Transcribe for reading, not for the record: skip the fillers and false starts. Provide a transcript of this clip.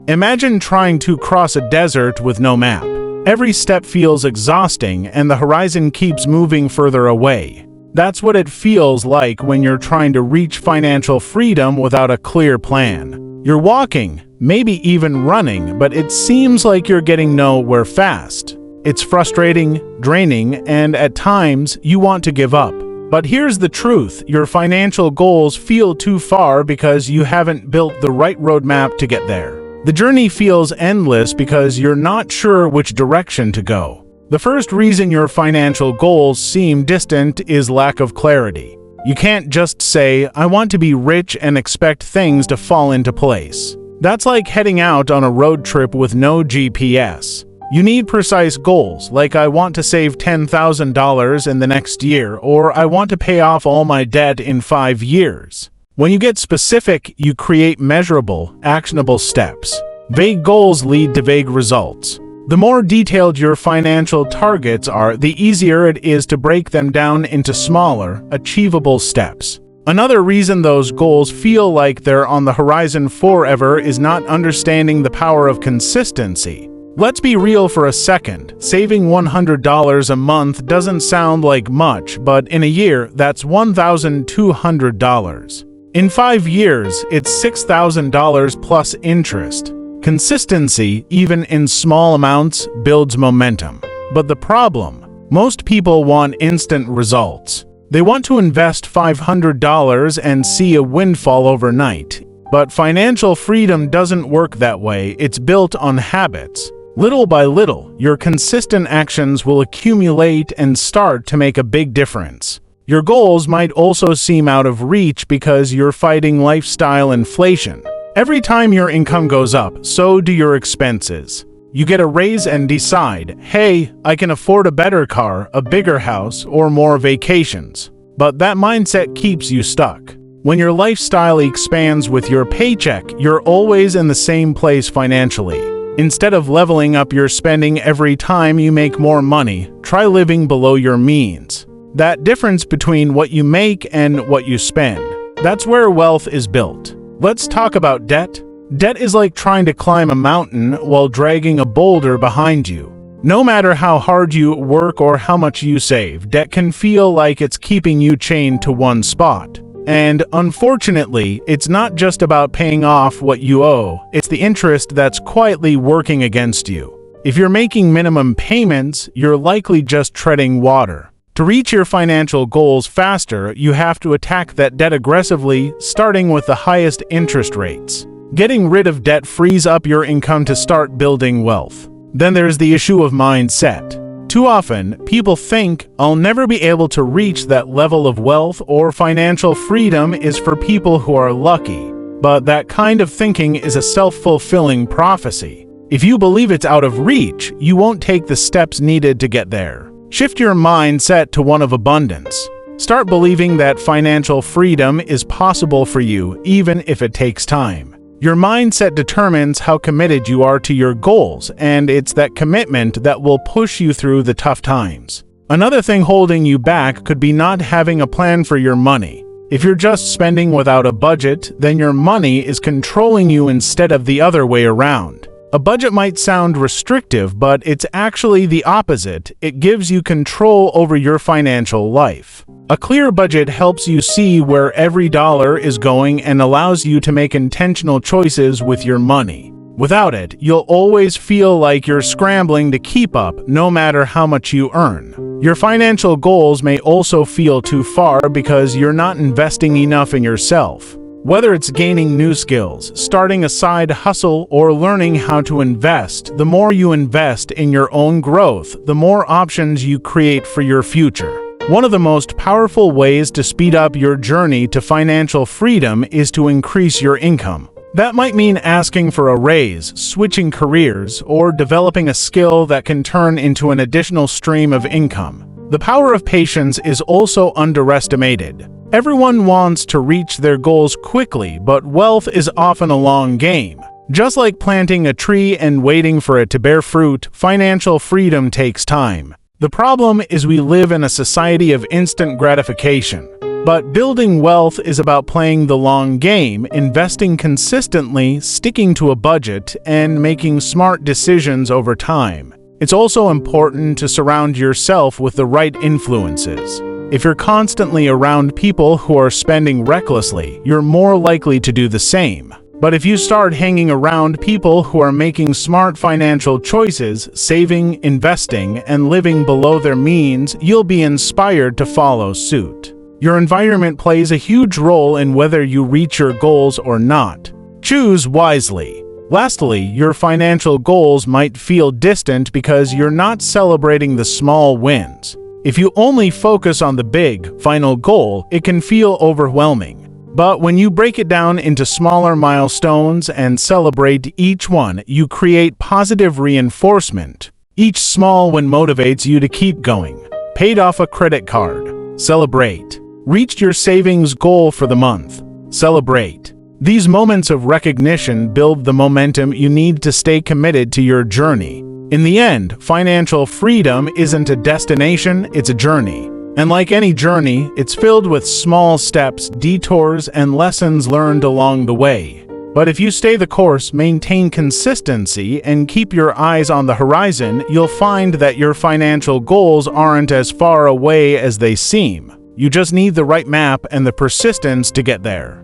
Imagine trying to cross a desert with no map. Every step feels exhausting and the horizon keeps moving further away. That's what it feels like when you're trying to reach financial freedom without a clear plan. You're walking, maybe even running, but it seems like you're getting nowhere fast. It's frustrating, draining, and at times you want to give up. But here's the truth, your financial goals feel too far because you haven't built the right roadmap to get there. The journey feels endless because you're not sure which direction to go. The first reason your financial goals seem distant is lack of clarity. You can't just say, "I want to be rich," and expect things to fall into place. That's like heading out on a road trip with no GPS. You need precise goals, like I want to save $10,000 in the next year, or I want to pay off all my debt in 5 years. When you get specific, you create measurable, actionable steps. Vague goals lead to vague results. The more detailed your financial targets are, the easier it is to break them down into smaller, achievable steps. Another reason those goals feel like they're on the horizon forever is not understanding the power of consistency. Let's be real for a second. Saving $100 a month doesn't sound like much, but in a year, that's $1,200. In 5 years, it's $6,000 plus interest. Consistency, even in small amounts, builds momentum. But the problem? Most people want instant results. They want to invest $500 and see a windfall overnight. But financial freedom doesn't work that way. It's built on habits. Little by little, your consistent actions will accumulate and start to make a big difference. Your goals might also seem out of reach because you're fighting lifestyle inflation. Every time your income goes up, so do your expenses. You get a raise and decide, hey, I can afford a better car, a bigger house, or more vacations. But that mindset keeps you stuck. When your lifestyle expands with your paycheck, you're always in the same place financially. Instead of leveling up your spending every time you make more money, try living below your means. That difference between what you make and what you spend, that's where wealth is built. Let's talk about debt. Debt is like trying to climb a mountain while dragging a boulder behind you. No matter how hard you work or how much you save, debt can feel like it's keeping you chained to one spot. And unfortunately, it's not just about paying off what you owe, it's the interest that's quietly working against you. If you're making minimum payments, you're likely just treading water. To reach your financial goals faster, you have to attack that debt aggressively, starting with the highest interest rates. Getting rid of debt frees up your income to start building wealth. Then there's the issue of mindset. Too often, people think, I'll never be able to reach that level of wealth, or financial freedom is for people who are lucky. But that kind of thinking is a self-fulfilling prophecy. If you believe it's out of reach, you won't take the steps needed to get there. Shift your mindset to one of abundance. Start believing that financial freedom is possible for you, even if it takes time. Your mindset determines how committed you are to your goals, and it's that commitment that will push you through the tough times. Another thing holding you back could be not having a plan for your money. If you're just spending without a budget, then your money is controlling you instead of the other way around. A budget might sound restrictive, but it's actually the opposite. It gives you control over your financial life. A clear budget helps you see where every dollar is going and allows you to make intentional choices with your money. Without it, you'll always feel like you're scrambling to keep up, no matter how much you earn. Your financial goals may also feel too far because you're not investing enough in yourself. Whether it's gaining new skills, starting a side hustle, or learning how to invest, the more you invest in your own growth, the more options you create for your future. One of the most powerful ways to speed up your journey to financial freedom is to increase your income. That might mean asking for a raise, switching careers, or developing a skill that can turn into an additional stream of income. The power of patience is also underestimated. Everyone wants to reach their goals quickly, but wealth is often a long game. Just like planting a tree and waiting for it to bear fruit, financial freedom takes time. The problem is we live in a society of instant gratification. But building wealth is about playing the long game, investing consistently, sticking to a budget, and making smart decisions over time. It's also important to surround yourself with the right influences. If you're constantly around people who are spending recklessly, you're more likely to do the same. But if you start hanging around people who are making smart financial choices, saving, investing, and living below their means, you'll be inspired to follow suit. Your environment plays a huge role in whether you reach your goals or not. Choose wisely. Lastly, your financial goals might feel distant because you're not celebrating the small wins. If you only focus on the big, final goal, it can feel overwhelming. But when you break it down into smaller milestones and celebrate each one, you create positive reinforcement. Each small win motivates you to keep going. Paid off a credit card. Celebrate. Reached your savings goal for the month. Celebrate. These moments of recognition build the momentum you need to stay committed to your journey. In the end, financial freedom isn't a destination, it's a journey. And like any journey, it's filled with small steps, detours, and lessons learned along the way. But if you stay the course, maintain consistency, and keep your eyes on the horizon, you'll find that your financial goals aren't as far away as they seem. You just need the right map and the persistence to get there.